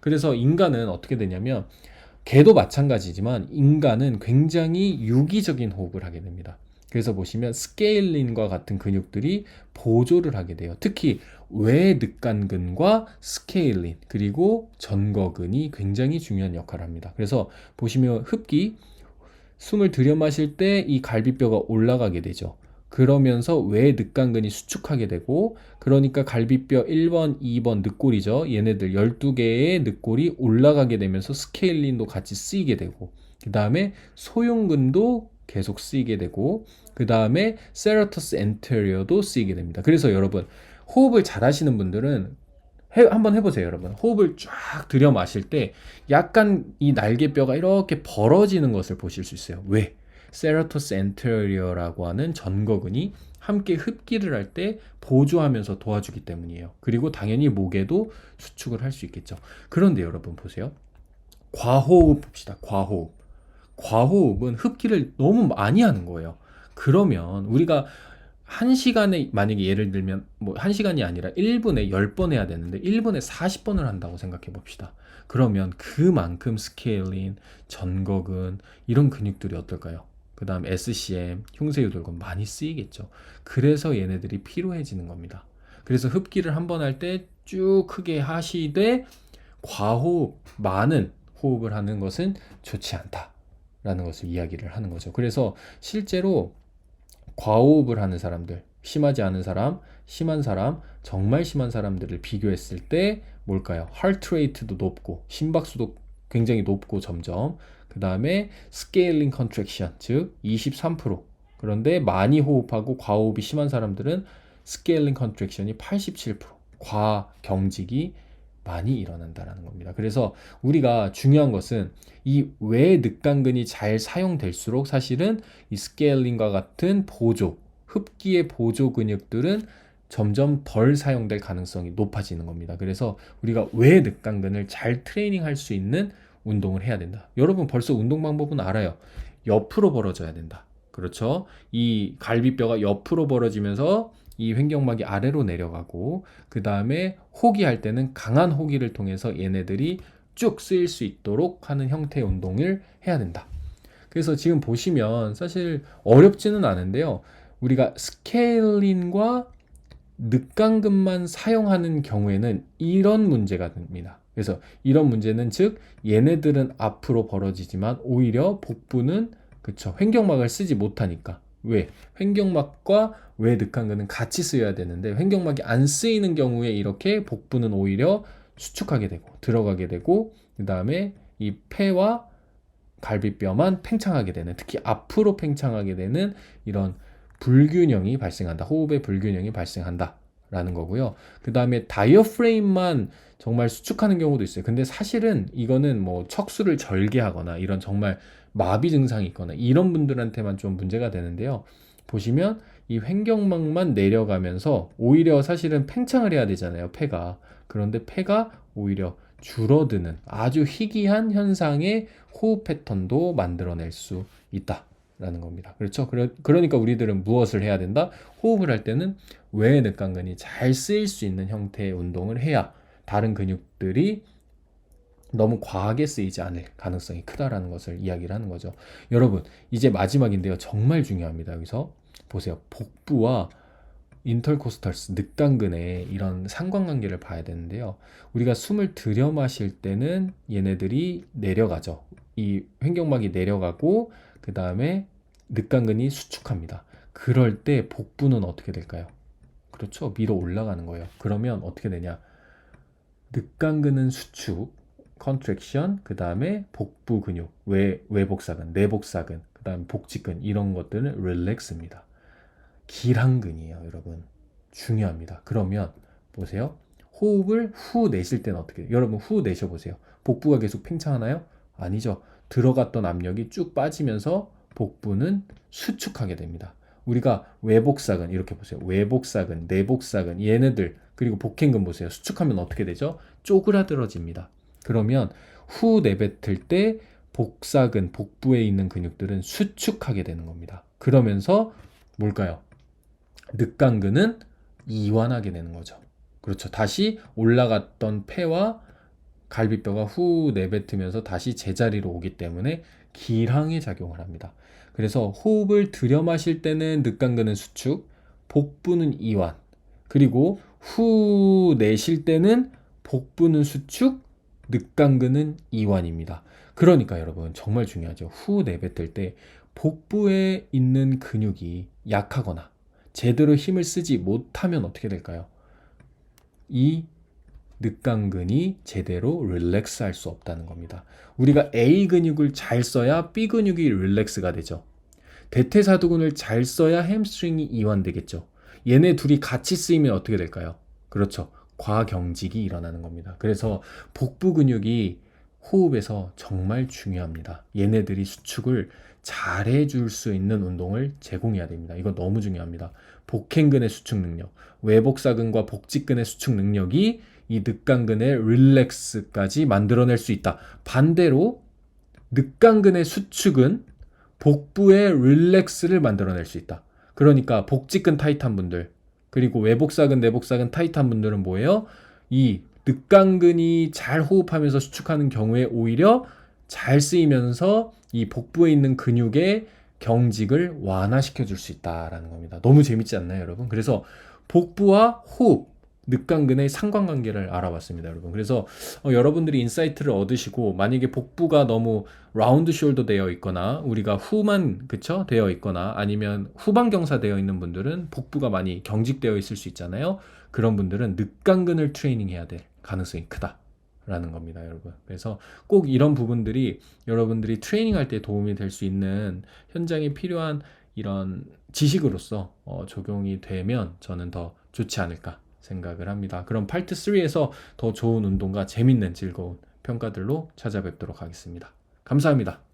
그래서 인간은 어떻게 되냐면 개도 마찬가지지만 인간은 굉장히 유기적인 호흡을 하게 됩니다. 그래서 보시면 스케일린과 같은 근육들이 보조를 하게 돼요. 특히 외늑간근과 스케일린 그리고 전거근이 굉장히 중요한 역할을 합니다. 그래서 보시면 흡기, 숨을 들여 마실 때 이 갈비뼈가 올라가게 되죠. 그러면서 외늑간근이 수축하게 되고, 그러니까 갈비뼈 1번, 2번 늑골이죠. 얘네들 12개의 늑골이 올라가게 되면서 스케일린도 같이 쓰이게 되고, 그 다음에 소흉근도 계속 쓰이게 되고, 그 다음에 세라토스 엔테리어도 쓰이게 됩니다. 그래서 여러분, 호흡을 잘 하시는 분들은 한번 해보세요, 여러분. 호흡을 쫙 들여 마실 때 약간 이 날개뼈가 이렇게 벌어지는 것을 보실 수 있어요. 왜? 세라토스 엔테리어라고 하는 전거근이 함께 흡기를 할 때 보조하면서 도와주기 때문이에요. 그리고 당연히 목에도 수축을 할 수 있겠죠. 그런데 여러분 보세요. 과호흡 봅시다. 과호흡. 과호흡은 흡기를 너무 많이 하는 거예요. 그러면 우리가 1시간에 만약에 예를 들면 뭐 1시간이 아니라 1분에 10번 해야 되는데 1분에 40번을 한다고 생각해 봅시다. 그러면 그만큼 스케일린, 전거근 이런 근육들이 어떨까요? 그 다음 SCM, 흉쇄유돌근 많이 쓰이겠죠. 그래서 얘네들이 피로해지는 겁니다. 그래서 흡기를 한 번 할 때 쭉 크게 하시되 과호흡, 많은 호흡을 하는 것은 좋지 않다라는 것을 이야기를 하는 거죠. 그래서 실제로 과호흡을 하는 사람들, 심하지 않은 사람, 심한 사람, 정말 심한 사람들을 비교했을 때 뭘까요? 하트 레이트도 높고 심박수도 굉장히 높고 점점 그 다음에 스케일링 컨트랙션 즉 23%. 그런데 많이 호흡하고 과호흡이 심한 사람들은 스케일링 컨트랙션이 87%. 과경직이 많이 일어난다라는 겁니다. 그래서 우리가 중요한 것은 이 외늑간근이 잘 사용될수록 사실은 이 스케일링과 같은 보조, 흡기의 보조 근육들은 점점 덜 사용될 가능성이 높아지는 겁니다. 그래서 우리가 외늑간근을 잘 트레이닝할 수 있는 운동을 해야 된다. 여러분 벌써 운동 방법은 알아요. 옆으로 벌어져야 된다. 그렇죠? 이 갈비뼈가 옆으로 벌어지면서 이 횡격막이 아래로 내려가고 그 다음에 호기할 때는 강한 호기를 통해서 얘네들이 쭉 쓰일 수 있도록 하는 형태의 운동을 해야 된다. 그래서 지금 보시면 사실 어렵지는 않은데요. 우리가 스케일린과 늑간근만 사용하는 경우에는 이런 문제가 됩니다. 그래서 이런 문제는 즉 얘네들은 앞으로 벌어지지만 오히려 복부는 그쵸 횡격막을 쓰지 못하니까 왜? 횡격막과 외늑간근은 같이 쓰여야 되는데 횡격막이 안 쓰이는 경우에 이렇게 복부는 오히려 수축하게 되고 들어가게 되고 그 다음에 이 폐와 갈비뼈만 팽창하게 되는 특히 앞으로 팽창하게 되는 이런 불균형이 발생한다. 호흡의 불균형이 발생한다. 라는 거고요. 그 다음에 다이어프레임만 정말 수축하는 경우도 있어요. 근데 사실은 이거는 뭐 척수를 절개하거나 이런 정말 마비 증상이 있거나 이런 분들한테만 좀 문제가 되는데요. 보시면 이 횡격막만 내려가면서 오히려 사실은 팽창을 해야 되잖아요. 폐가. 그런데 폐가 오히려 줄어드는 아주 희귀한 현상의 호흡 패턴도 만들어낼 수 있다라는 겁니다. 그렇죠? 그러니까 우리들은 무엇을 해야 된다? 호흡을 할 때는 외늑간근이 잘 쓰일 수 있는 형태의 운동을 해야 다른 근육들이 너무 과하게 쓰이지 않을 가능성이 크다라는 것을 이야기를 하는 거죠. 여러분, 이제 마지막인데요. 정말 중요합니다. 여기서 보세요. 복부와 인터코스탈스, 늑간근의 이런 상관관계를 봐야 되는데요. 우리가 숨을 들여 마실 때는 얘네들이 내려가죠. 이 횡격막이 내려가고 그 다음에 늑간근이 수축합니다. 그럴 때 복부는 어떻게 될까요? 그렇죠. 위로 올라가는 거예요. 그러면 어떻게 되냐? 늑간근은 수축, 컨트랙션, 그 다음에 복부 근육, 외복사근, 내복사근, 그 다음에 복직근 이런 것들은 릴렉스입니다. 기랑근이에요, 여러분. 중요합니다. 그러면 보세요. 호흡을 후 내쉴 때는 어떻게 돼요? 여러분 후 내셔보세요. 복부가 계속 팽창하나요? 아니죠. 들어갔던 압력이 쭉 빠지면서 복부는 수축하게 됩니다. 우리가 외복사근 이렇게 보세요. 외복사근, 내복사근 얘네들 그리고 복행근 보세요. 수축하면 어떻게 되죠? 쪼그라들어집니다. 그러면 후 내뱉을 때 복사근, 복부에 있는 근육들은 수축하게 되는 겁니다. 그러면서 뭘까요? 늑간근은 이완하게 되는 거죠. 그렇죠. 다시 올라갔던 폐와 갈비뼈가 후 내뱉으면서 다시 제자리로 오기 때문에 기항에 작용을 합니다. 그래서 호흡을 들여 마실 때는 늑강근은 수축, 복부는 이완, 그리고 후 내쉴 때는 복부는 수축, 늑강근은 이완입니다. 그러니까 여러분 정말 중요하죠. 후 내뱉을 때 복부에 있는 근육이 약하거나 제대로 힘을 쓰지 못하면 어떻게 될까요? 이 늑강근이 제대로 릴렉스 할 수 없다는 겁니다. 우리가 A 근육을 잘 써야 B 근육이 릴렉스가 되죠. 대퇴사두근을 잘 써야 햄스트링이 이완되겠죠. 얘네 둘이 같이 쓰이면 어떻게 될까요? 그렇죠. 과경직이 일어나는 겁니다. 그래서 복부 근육이 호흡에서 정말 중요합니다. 얘네들이 수축을 잘 해줄 수 있는 운동을 제공해야 됩니다. 이거 너무 중요합니다. 복행근의 수축 능력, 외복사근과 복직근의 수축 능력이 이 늑강근의 릴렉스까지 만들어낼 수 있다. 반대로 늑강근의 수축은 복부의 릴렉스를 만들어낼 수 있다. 그러니까 복직근 타이트한 분들, 그리고 외복사근, 내복사근 타이트한 분들은 뭐예요? 이 늑강근이 잘 호흡하면서 수축하는 경우에 오히려 잘 쓰이면서 이 복부에 있는 근육의 경직을 완화시켜 줄 수 있다라는 겁니다. 너무 재밌지 않나요, 여러분? 그래서 복부와 호흡, 늑강근의 상관관계를 알아봤습니다, 여러분. 그래서 여러분들이 인사이트를 얻으시고 만약에 복부가 너무 라운드 숄더 되어 있거나 우리가 후만 그쵸 되어 있거나 아니면 후방경사 되어 있는 분들은 복부가 많이 경직되어 있을 수 있잖아요. 그런 분들은 늑강근을 트레이닝해야 될 가능성이 크다라는 겁니다, 여러분. 그래서 꼭 이런 부분들이 여러분들이 트레이닝할 때 도움이 될 수 있는 현장에 필요한 이런 지식으로서 적용이 되면 저는 더 좋지 않을까 생각을 합니다. 그럼 파트 3에서 더 좋은 운동과 재밌는 즐거운 평가들로 찾아뵙도록 하겠습니다. 감사합니다.